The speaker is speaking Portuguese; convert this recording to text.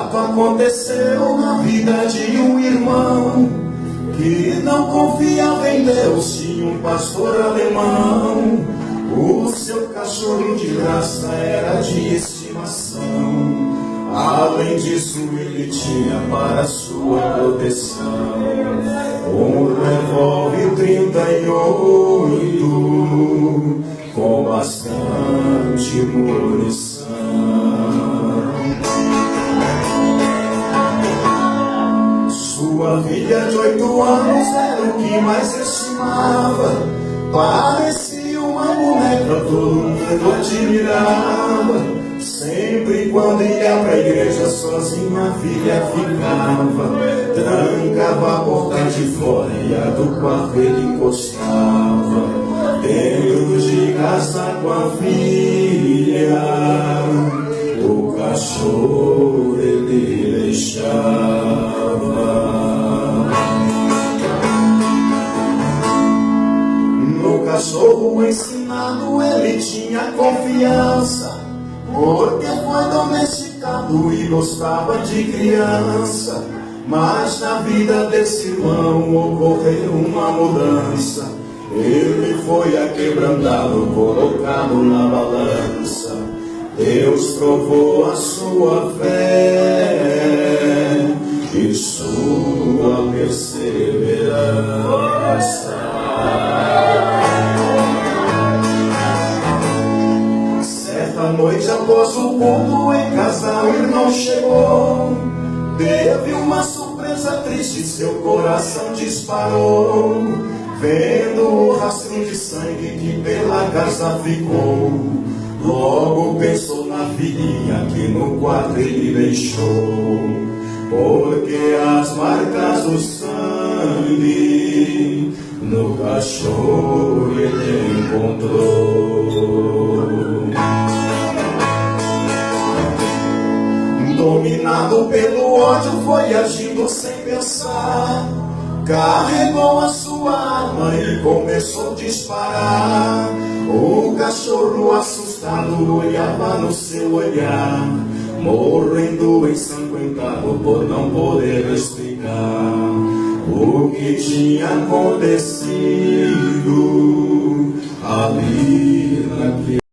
fato aconteceu na vida de um irmão que não confiava em Deus, tinha um pastor alemão. O seu cachorro de raça era de estimação. Além disso, ele tinha para sua proteção um revólver 38 com bastante munição. Sua filha de 8 anos era o que mais estimava. Parecia uma boneca, todo mundo admirava. Sempre quando ia pra igreja sozinha, a filha ficava. Trancava a porta de fora e a do quarto ele encostava. Dentro de casa com a filha, o cachorro ele deixava. No cachorro ensinado ele tinha confiança, porque foi domesticado e gostava de criança. Mas na vida desse irmão ocorreu uma mudança. Ele foi aquebrantado, colocado na balança. Deus provou a sua fé e sua perseverança. Certa noite após o culto em casa, o irmão chegou. Teve uma surpresa triste, seu coração disparou. Vendo o rastro de sangue que pela casa ficou, logo pensou na filhinha que no quarto ele deixou. Porque as marcas do sangue no cachorro ele encontrou. Dominado pelo ódio, foi agindo sem pensar. Carregou a sua arma e começou a disparar. O cachorro assustado olhava no seu olhar, morrendo ensanguentado por não poder explicar o que tinha acontecido ali naquele